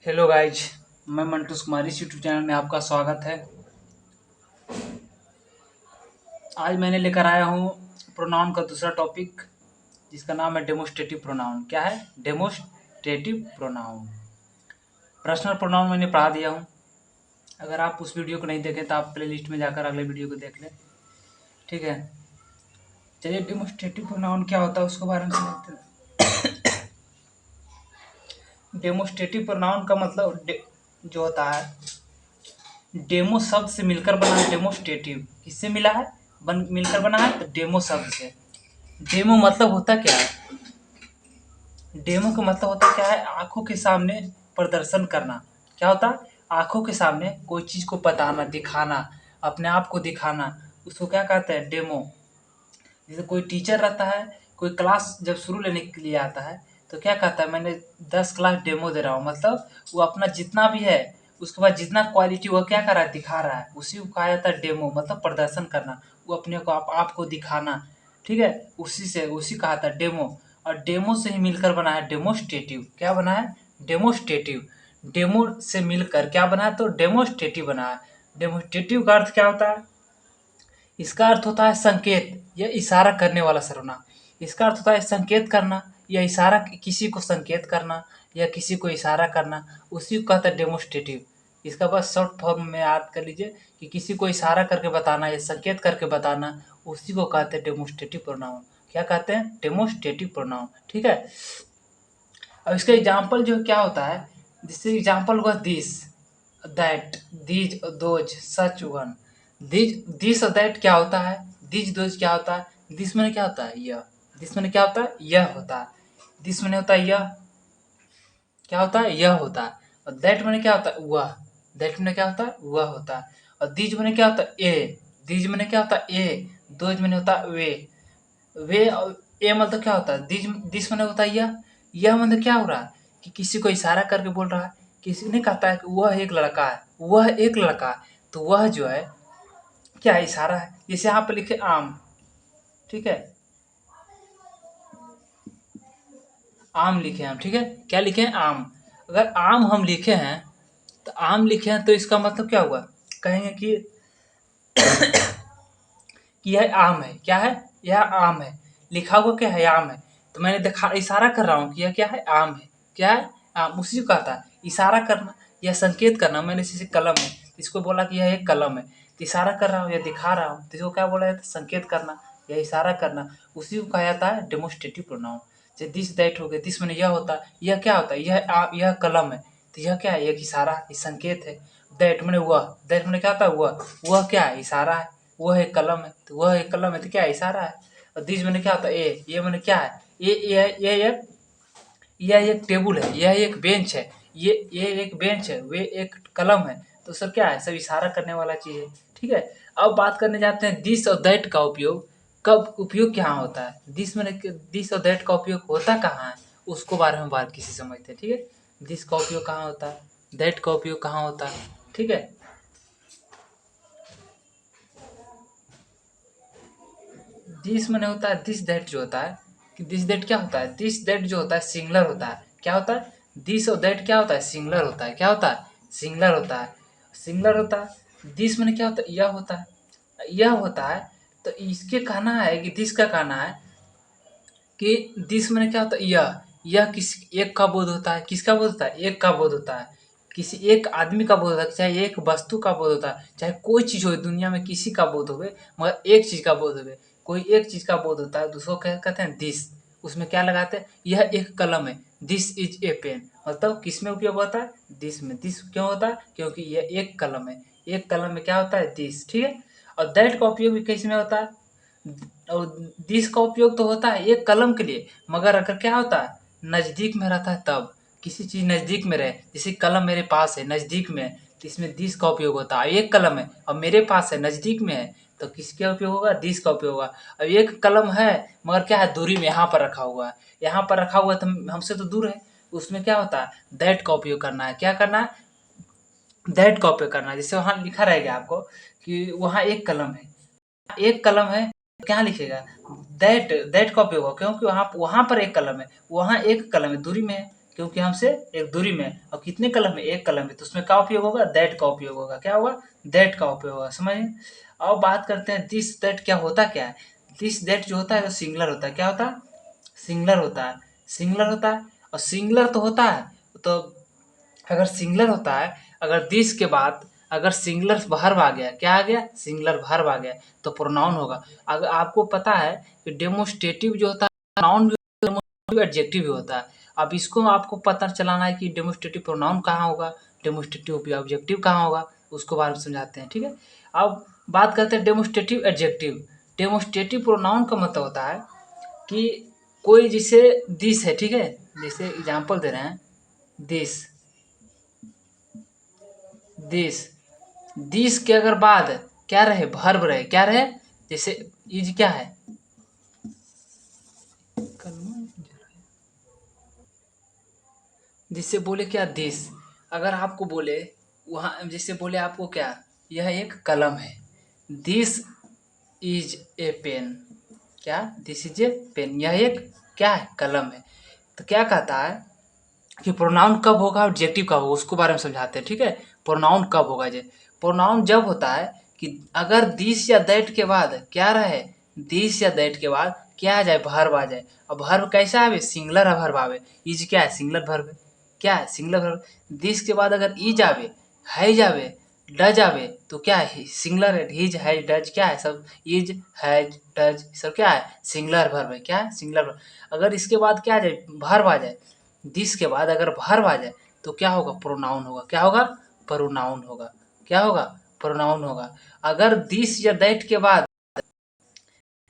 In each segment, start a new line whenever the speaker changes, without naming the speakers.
Hello guys, मैं मंटू कुमार इस YouTube channel में आपका स्वागत है। आज मैंने लेकर आया हूँ प्रोनाउन का दूसरा टॉपिक, जिसका नाम है डेमोस्ट्रेटिव प्रोनाउन। क्या है? Demonstrative pronoun. पर्सनल प्रोनाउन मैंने पढ़ा दिया हूँ। अगर आप उस वीडियो को नहीं देखें तो आप प्ले लिस्ट में जाकर अगले वीडियो को देख लें। ठीक है, चलिए डेमोस्ट्रेटिव प्रोनाउन क्या होता है उसके बारे में समझते हैं। डेमोस्ट्रेटिव प्रोनाउन का मतलब जो होता है, डेमो शब्द से मिलकर बना है। डेमोस्ट्रेटिव किससे मिला है? मिलकर बना है तो डेमो शब्द से। डेमो मतलब होता क्या है? डेमो का मतलब होता क्या है? आंखों के सामने प्रदर्शन करना। क्या होता है? आंखों के सामने कोई चीज को बताना, दिखाना, अपने आप को दिखाना, उसको क्या कहते हैं? डेमो। जैसे कोई टीचर रहता है, कोई क्लास जब शुरू लेने के लिए आता है तो क्या कहता है, मैंने 10 क्लास डेमो दे रहा हूँ। मतलब वो अपना जितना भी है, उसके बाद जितना क्वालिटी वो क्या कर रहा है, दिखा रहा है, उसी को कहा जाता है डेमो। मतलब प्रदर्शन करना, वो अपने को आपको दिखाना। ठीक है, उसी कहा था डेमो। और डेमो से ही मिलकर बना है डेमोस्ट्रेटिव। क्या बना है? डेमोस्ट्रेटिव। डेमो से मिलकर क्या बना है? तो डेमोस्ट्रेटिव बना है। डेमोस्ट्रेटिव का अर्थ क्या होता है? इसका अर्थ होता है संकेत या इशारा करने वाला सर्वनाम। इसका अर्थ होता है संकेत करना या इशारा, किसी को संकेत करना या किसी को इशारा करना, उसी को कहता है डेमोस्ट्रेटिव। इसका बस शॉर्ट फॉर्म में याद कर लीजिए कि किसी को इशारा करके बताना या संकेत करके बताना, उसी को कहते हैं डेमोस्ट्रेटिव प्रोनाउन। क्या कहते हैं? Demonstrative pronoun. ठीक है, अब इसका एग्जाम्पल जो क्या होता है, जिससे एग्जाम्पल हुआ this, that, these, those, such, one. This और दैट क्या होता है? दीज दोज क्या होता है? दिस मैंने क्या होता है? यह। दिस मैंने क्या होता है? यह होता है। दिस मैंने होता है यह। क्या होता है? यह होता है। और दैट मैंने क्या होता है? वह। दैट मैंने क्या होता है? वह होता है। और दीज मैंने क्या होता है? ए। दीज मैंने क्या होता है? ए। दोज मैंने होता है वे। वे और ए मतलब क्या होता है? दिस मैंने होता है यह। यह मतलब क्या हो रहा है कि किसी को इशारा करके बोल रहा है। किसी ने कहता है कि वह एक लड़का है, वह एक लड़का है, तो वह जो है क्या है? इशारा है। जैसे यहाँ पे लिखे आम। ठीक है, आम लिखे हैं हम। ठीक है, क्या लिखे हैं? आम। अगर आम हम लिखे हैं तो आम लिखे हैं तो इसका मतलब क्या हुआ? कहेंगे कि यह आम है। क्या है? यह आम है। लिखा हुआ क्या है? आम है। तो मैंने देखा, इशारा कर रहा हूँ कि यह क्या है? आम है। क्या है? आम। उसी को कहता है इशारा करना या संकेत करना। मैंने जैसे कलम है, इसको बोला कि यह एक कलम है, तो इशारा कर रहा हूँ या दिखा रहा हूँ, तो इसको क्या बोला जाता है? संकेत करना या इशारा करना। उसी को कहा जाता है डेमोस्ट्रेटिव प्रोनाउन। जैसे दिस दैट हो गया, दिस मैंने यह होता है, यह क्या होता है? यह कलम है, तो यह क्या है? एक इशारा, ये संकेत है। दैट मैंने वह, दैट मैंने क्या होता है? वह क्या है? इशारा है। वह एक कलम है, तो वह एक कलम है, तो क्या है? इशारा है। और दिस मैंने क्या होता है? ये मैंने क्या है? यह एक टेबल है, यह एक बेंच है, ये एक बेंच है, वे एक कलम है। तो सब क्या है? सब इशारा करने वाला चीज है। ठीक है, अब बात करने जाते हैं दिस और दैट का उपयोग। कब उपयोग कहाँ होता है? दिस और दैट का उपयोग होता कहाँ है, उसको बारे में बात किसी समझते हैं। ठीक है, दिस का उपयोग कहाँ होता है, दैट का उपयोग कहाँ होता है। ठीक है, दिस मैंने होता है दिस दैट जो होता है, कि दिस दैट क्या होता है? दिस दैट जो होता है सिंगुलर होता है। क्या होता है? दिस और दैट क्या होता है? सिंगुलर होता है। क्या होता है? सिंगुलर होता है। सिंगुलर होता है। दिस मैंने क्या होता है? यह होता है। यह होता है, तो इसके कहना है कि दिस का कहना है कि दिस मैंने क्या होता है? यह किस एक का बोध होता है। किसका बोध होता है? एक का बोध होता है। किसी एक आदमी का बोध होता है, चाहे एक वस्तु का बोध होता है, चाहे कोई चीज हो दुनिया में, किसी का बोध होवे, मगर एक चीज का बोध होवे। कोई एक चीज का बोध होता है, दूसरों क्या कहते हैं? दिस। उसमें क्या लगाते हैं? यह एक कलम है, दिस इज ए पेन। मतलब किस में उपयोग होता है? दिस में। दिस क्यों होता है? क्योंकि यह एक कलम है। एक कलम में क्या होता है? दिस। ठीक है, और दैट का उपयोग भी किस में होता है? और दिस का उपयोग तो होता है एक कलम के लिए, मगर अगर क्या होता है? नजदीक में रहता है तब। किसी चीज नजदीक में रहे, जैसे कलम मेरे पास है, नजदीक में है, तो इसमें दिस का उपयोग होता है। एक कलम है और मेरे पास है, नजदीक में है, तो किसका उपयोग होगा? दिस का उपयोग होगा। अब एक कलम है, मगर क्या है? दूरी में यहाँ पर रखा हुआ है, यहाँ पर रखा हुआ है, तो हमसे तो दूर है। उसमें क्या होता है? दैट का उपयोग करना है। क्या करना है? दैट का उपयोग करना है। जैसे वहां लिखा रहेगा आपको कि वहां एक कलम है, एक कलम है, क्या लिखेगा? दैट। दैट का उपयोग होगा, क्योंकि वहां वहां पर एक कलम है, वहां एक कलम है, दूरी में है। क्योंकि हमसे एक दूरी में है। और कितने कलम है? एक कलम है, तो उसमें क्या उपयोग होगा? दैट का उपयोग होगा। क्या होगा? दैट का उपयोग होगा। समझिए। अब बात करते हैं दिस दैट क्या होता क्या है। दिस दैट जो होता है वो सिंगुलर होता है। क्या होता है? सिंगुलर होता है। सिंगुलर होता है और सिंगुलर तो होता है, तो अगर सिंगुलर होता है, अगर दिस के बाद अगर सिंगुलर वर्ब आ गया, क्या आ गया? सिंगुलर वर्ब आ गया, तो प्रोनाउन होगा। अगर आपको पता है कि डेमोस्ट्रेटिव जो होता है नाउन भी एडजेक्टिव भी होता है। अब इसको आपको पता चलाना है कि डेमोस्ट्रेटिव प्रोनाउन कहाँ होगा, डेमोस्ट्रेटिव ऑब्जेक्टिव कहाँ होगा, उसको बारे में समझाते हैं। ठीक है। अब बात करते हैं डेमोस्ट्रेटिव एडजेक्टिव। डेमोस्ट्रेटिव प्रोनाउन का मतलब होता है कि कोई जिसे दिस है, ठीक है, जैसे एग्जाम्पल दे रहे हैं, दिस दिस दिस के अगर बाद क्या रहे? वर्ब रहे। क्या रहे? जैसे इज क्या है? जिससे बोले क्या? दिस। अगर आपको बोले वहाँ, जिससे बोले आपको क्या? यह एक कलम है। This is a pen. क्या? This is a pen. यह एक क्या है? कलम है। तो क्या कहता है कि प्रोनाउन कब होगा, ऑब्जेक्टिव कब होगा, उसको बारे में समझाते हैं। ठीक है। प्रोनाउन कब होगा? जे प्रोनाउन जब होता है कि अगर दिस या दैट के बाद क्या रहे? दिस या दैट के बाद क्या आ जाए? वर्ब आ जाए। अब वर्ब कैसा आवे? सिंगुलर वर्ब आवे। इज क्या है? सिंगुलर वर्ब है। क्या है? Singular verb. दिस के बाद अगर इज आवे, हैज आवे, डज आवे, तो क्या है? सिंगुलर है। हिज हैज डज क्या है? सब इज हैज डज सब क्या है? सिंगुलर वर्ब है। क्या है? Singular verb. अगर इसके बाद क्या आ जाए? वर्ब आ जाए। दिस के बाद अगर वर्ब आ जाए तो क्या होगा? प्रोनाउन होगा। क्या होगा? प्रोनाउन होगा। क्या होगा? प्रोनाउन होगा। अगर दिस या दैट के बाद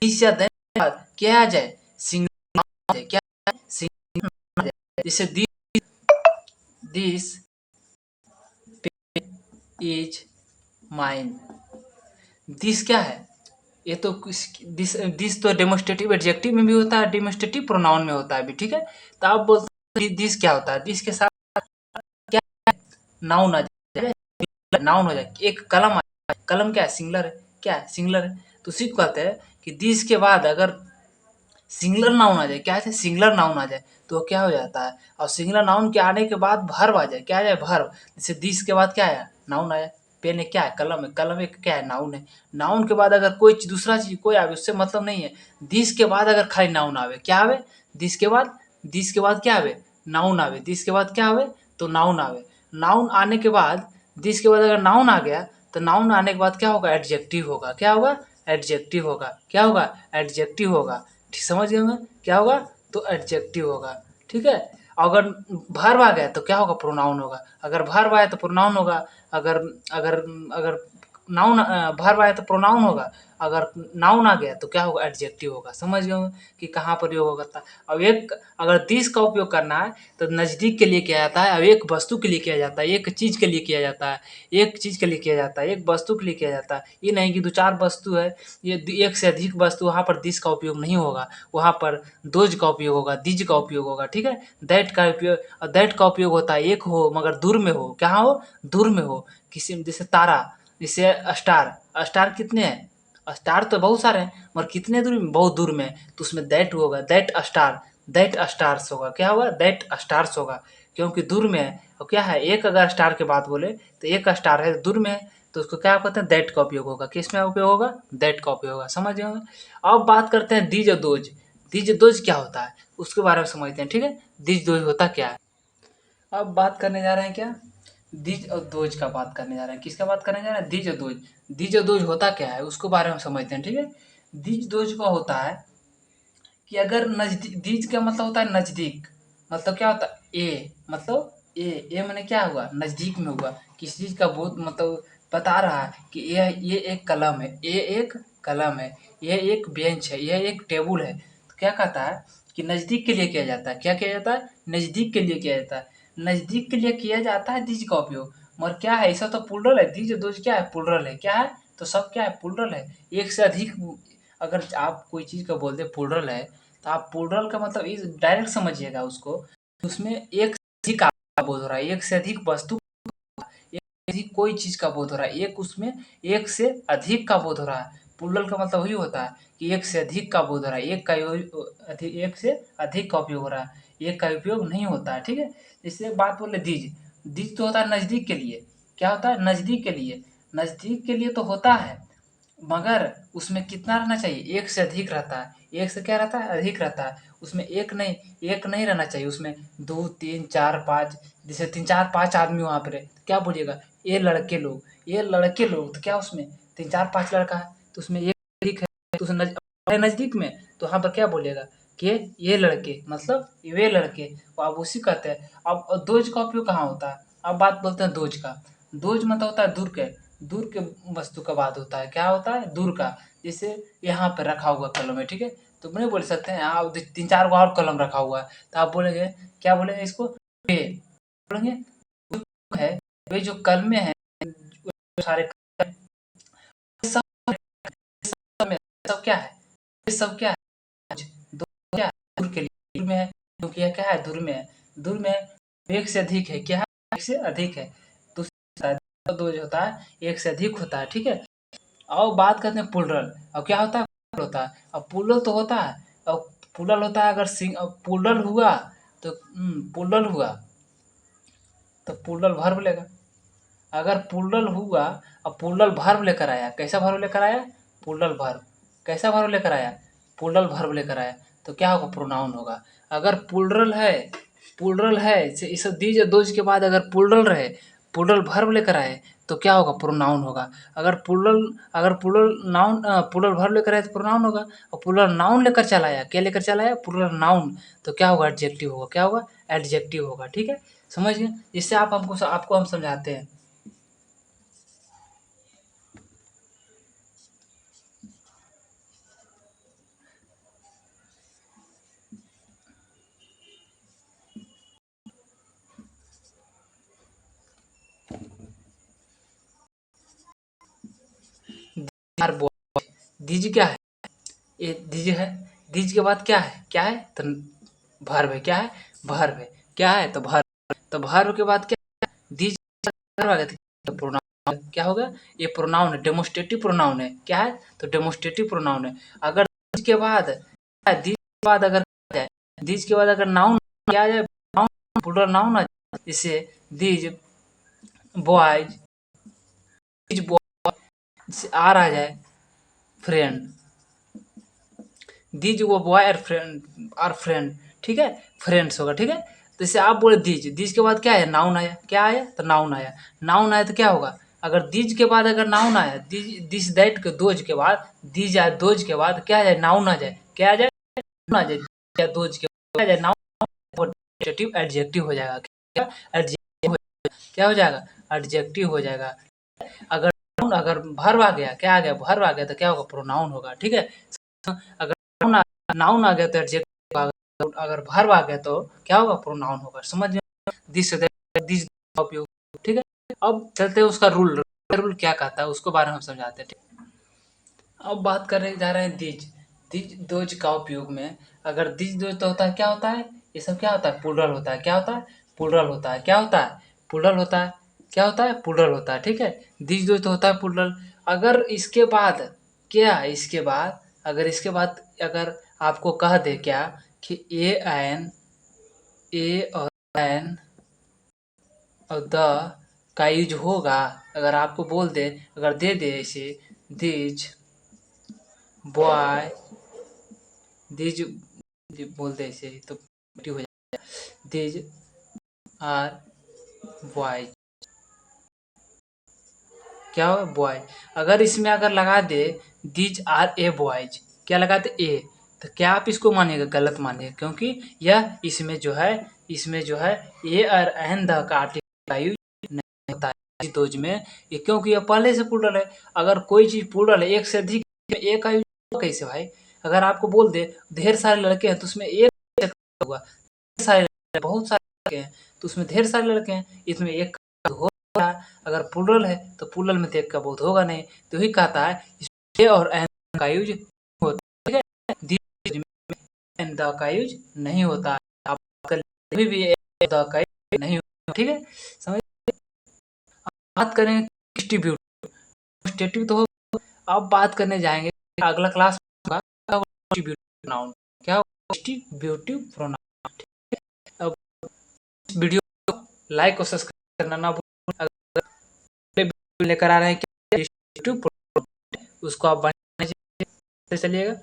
दिस या दैट के बाद क्या आ जाए? सिंगुलर आ जाए। क्या आ जाए? सिंगुलर आ जाए। जैसे दिस इज माइन। दिस क्या है? ये तो दिस तो डेमोस्ट्रेटिव एडजेक्टिव में भी होता है, डेमोस्ट्रेटिव प्रोनाउन में होता है भी। ठीक है। तो आप बोलते हैं दिस क्या होता है? दिस के साथ क्या? नाउन आ जाए। नाउन हो जाए। एक कलम आ जाए। कलम क्या है? सिंगुलर है। क्या है? सिंगुलर है। तो उसी को कहते हैं कि दिस के बाद अगर सिंगुलर नाउन आ जाए, क्या है? सिंगुलर नाउन आ जाए, तो क्या हो जाता है? और सिंगुलर नाउन के आने के बाद वर्ब आ जाए। क्या आ जाए? वर्ब। जैसे दिस के बाद क्या आया? नाउन आया। पेन है। क्या है? कलम है। कलम एक क्या है? नाउन है। नाउन के बाद अगर कोई दूसरा चीज कोई आवे, उससे मतलब नहीं है। दिस के बाद अगर खाली नाउन आवे, क्या आवे? दिस के बाद क्या आवे? नाउन आवे। दिस के बाद क्या आवे? तो नाउन आवे। नाउन आने के बाद दिस के बाद अगर नाउन आ गया, तो नाउन आने के बाद क्या होगा? एडजेक्टिव होगा। क्या होगा? एडजेक्टिव होगा। क्या होगा? एडजेक्टिव होगा। ठीक, समझ गए मैं? क्या होगा? तो एडजेक्टिव होगा। ठीक है। अगर वर्ब आ गया तो क्या होगा? प्रोनाउन होगा। अगर वर्ब आया तो प्रोनाउन होगा। अगर अगर अगर नाउन वर्ब आया तो प्रोनाउन होगा। अगर नाउन आ गया तो क्या होगा? एडजेक्टिव होगा। समझ गए मैं कि कहाँ पर योग होगा? अब एक अगर दिस का उपयोग करना है तो नज़दीक के लिए किया जाता है। अब एक वस्तु के लिए किया जाता है, एक चीज़ के लिए किया जाता है, एक चीज़ के लिए किया जाता है, एक वस्तु के लिए किया जाता है। ये नहीं कि दो चार वस्तु है, ये एक से अधिक वस्तु, वहाँ पर दिस का उपयोग नहीं होगा। वहाँ पर दोज का उपयोग होगा, दिज का उपयोग होगा। ठीक है। दैट का उपयोग, और दैट का उपयोग होता है एक हो मगर दूर में हो। कहाँ हो? दूर में हो। किसी जैसे तारा, जैसे स्टार। स्टार कितने हैं? स्टार तो बहुत सारे हैं, मगर कितने दूर में? बहुत दूर में। तो उसमें दैट होगा। दैट स्टार, दैट स्टार्स होगा। क्या होगा? दैट स्टार्स होगा, क्योंकि दूर में है। और क्या है? एक अगर स्टार के बात बोले तो एक स्टार है दूर में है, तो उसको क्या कहते हैं? दैट का उपयोग होगा। किस में उपयोग होगा? दैट का उपयोग होगा। समझ गए? अब बात करते हैं दीज और दोज। दीज और दोज क्या होता है उसके बारे में समझते हैं। ठीक है। दीज दोज होता क्या है? अब बात करने जा रहे हैं क्या? दीज और दोज का बात करने जा रहे हैं। किसका बात करने जा रहे हैं? दीज और दोज। दीज और दोज होता क्या है उसको बारे में समझते हैं। ठीक है। दीज दोज का होता है कि अगर नजदीक, दीज का मतलब होता है नजदीक। मतलब क्या होता है? ए मतलब ए मैंने क्या हुआ? नजदीक में हुआ। किसी चीज का बहुत मतलब बता रहा है कि ये एक कलम है, ये एक कलम है, ये एक बेंच है, यह एक टेबल है। तो क्या कहता है कि नजदीक के लिए किया जाता है। क्या किया जाता है? नजदीक के लिए किया जाता है। नजदीक के लिए किया जाता है दीज का उपयोग। मगर क्या है? ऐसा तो प्लुरल है। दीज दोज क्या है? प्लुरल है। क्या है? तो सब क्या है? प्लुरल है। एक से अधिक, अगर आप कोई चीज़ को बोलते प्लुरल है, तो आप प्लुरल का मतलब इस डायरेक्ट समझिएगा उसको। उसमें एक से अधिक का बोध हो रहा है, एक से अधिक वस्तु, एक से अधिक कोई चीज़ का बोध हो रहा है, एक उसमें एक से अधिक का बोध हो रहा है। प्लुरल का मतलब वही होता है कि एक से अधिक का बोध हो रहा है, एक का एक से अधिक का उपयोग हो रहा है। एक का उपयोग नहीं होता है, ठीक है। जैसे बात बोले दीज, दीज तो होता है नज़दीक के लिए, क्या होता है नज़दीक के लिए, नज़दीक के लिए तो होता है, मगर उसमें कितना रहना चाहिए, एक से अधिक रहता है, एक से क्या रहता है अधिक रहता है, उसमें एक नहीं रहना चाहिए, उसमें दो तीन चार पाँच, जैसे तीन चार पाँच आदमी वहाँ पर है तो क्या बोलिएगा, ये लड़के लोग तो क्या उसमें तीन चार पाँच लड़का है तो उसमें एक अधिक है, तो उस नज़दीक में तो वहाँ पर क्या बोलिएगा कि ये लड़के मतलब वे लड़के, तो आप उसी कहते हैं। अब दोज का उपयोग कहाँ होता है, अब बात बोलते हैं दोज का, दोज मतलब होता है दूर के वस्तु का बात होता है, क्या होता है दूर का, जैसे यहाँ पे रखा हुआ कलम है, ठीक है, तो नहीं बोल सकते हैं आप तीन चार गो और कलम रखा हुआ है तो आप बोलेंगे क्या बोलेंगे इसको, वे बोलेंगे है, वे जो कलमे हैं सारे सब सब में सब क्या है, ये सब क्या है दो, क्या है? दूर के लिए दूर में है, क्योंकि यह क्या है दूर में है, दूर में एक से अधिक है, क्या है एक से अधिक है, तो दो जो होता है एक से अधिक होता है, ठीक है। और बात करते हैं प्लुरल, अब क्या होता है प्लुरल होता है, अब प्लुरल तो होता है, अब प्लुरल होता है अगर प्लुरल हुआ तो प्लुरल हुआ तो प्लुरल वर्ब लेगा, अगर प्लुरल हुआ अब प्लुरल वर्ब लेकर आया, कैसा वर्ब लेकर आया प्लुरल वर्ब, कैसा वर्ब लेकर आया प्लुरल वर्ब लेकर आया, तो क्या होगा प्रोनाउन होगा। अगर प्लुरल है इस दीज दोज के बाद अगर प्लुरल रहे, प्लुरल वर्ब लेकर आए तो क्या होगा प्रोनाउन होगा। अगर प्लुरल वर्ब लेकर आए तो प्रोनाउन होगा, और प्लुरल नाउन लेकर चला आया, क्या लेकर चला आया प्लुरल नाउन, तो क्या होगा एडजेक्टिव होगा, क्या होगा एडजेक्टिव होगा, ठीक है। समझ गए, इससे आपको हम समझाते हैं। यार दीज क्या है, ये दीज है, दीज के बाद क्या है तो वर्ब है, क्या है वर्ब है, क्या है तो वर्ब, तो वर्ब के बाद क्या है दीज वर्ब आ गया तो प्रोनाउन क्या होगा, ये प्रोनाउन है, डेमोस्ट्रेटिव प्रोनाउन है, क्या है तो डेमोस्ट्रेटिव प्रोनाउन है। अगर दीज के बाद अगर दीज के बाद अगर नाउन क्या आ जाए, नाउन प्लुरल नाउन आ जाए, जैसे these boys, these boy, are आ जाए फ्रेंड, दीज वो बॉय और फ्रेंड, ठीक है फ्रेंड्स होगा, ठीक है। तो जैसे आप बोले दीज के बाद क्या है नाउन आया, क्या आया तो नाउन आया, नाउन आया तो क्या होगा, अगर दीज के बाद अगर नाउन आया, दिस दैट के दोज के बाद, दीज आए दोज के बाद क्या आ जाए नाउन आ जाए, क्या आ जाए नाउन आ जाए, या दोज के बाद आ जाए नाउन, एडजेक्टिव हो जाएगा, क्या एडजेक्टिव क्या हो जाएगा एडजेक्टिव हो जाएगा। अगर अगर वर्ब आ गया, क्या आ गया वर्ब आ गया तो क्या होगा प्रोनाउन होगा, ठीक है। अगर नाउन आ गया तो एडजेक्टिव, अगर वर्ब आ गया तो क्या होगा प्रोनाउन होगा, समझ में दिस दिस का उपयोग, ठीक है। अब चलते हैं उसका रूल, रूल क्या कहता है उसको बारे में हम समझाते हैं, ठीक है? अब बात करने जा रहे हैं दीज, दीज दोज का उपयोग में, अगर दीज दोज तो होता है क्या होता है, ये सब क्या होता है प्लुरल होता है, क्या होता है प्लुरल होता है, क्या होता है प्लुरल होता है, क्या होता है प्लुरल होता है, ठीक है। दीज दोज तो होता है प्लुरल, अगर इसके बाद क्या, इसके बाद अगर आपको कह दे क्या कि ए और एन और द का यूज होगा, अगर आपको बोल दे, अगर दे दे ऐसे दीज बॉय, दीज बोल दे ऐसे तो हो जाएगा, दीज आर बॉयज, क्या हो बॉय, अगर इसमें अगर लगा दे दीज आर ए बॉयज, क्या लगा दे ए, तो क्या आप इसको मानिएगा गलत मानिएगा, क्योंकि यह इसमें जो है ए और एन द का आर्टिकल का यूज नहीं होता है दोज में, ये क्योंकि यह पहले से प्लुरल है। अगर कोई चीज़ प्लुरल है एक से अधिक एक का यूज कैसे भाई, अगर आपको बोल दे ढेर सारे लड़के हैं तो उसमें एक होगा, बहुत सारे लड़के हैं तो उसमें ढेर सारे लड़के हैं, इसमें एक का हो रहा है। अगर प्लुरल है तो प्लुरल में तो एक का बहुत होगा नहीं, तो ही कहता है ए और एन का यूज होता है, दीज में एन द का यूज नहीं होता है, आप कभी भी द का यूज नहीं होता, ठीक है समझ। बात करें डिस्ट्रीब्यूटिव तो अब बात करने जाएंगे अगला क्लास होगा डिस्ट्रीब्यूटिव प्रोनाउन, क्या डिस्ट्रीब्यूटिव प्रोनाउन, वीडियो को लाइक और सब्सक्राइब करना ना भूलें। अगर वीडियो लेकर आ रहे हैं कि यूट्यूब उसको आप बनाने चलिएगा।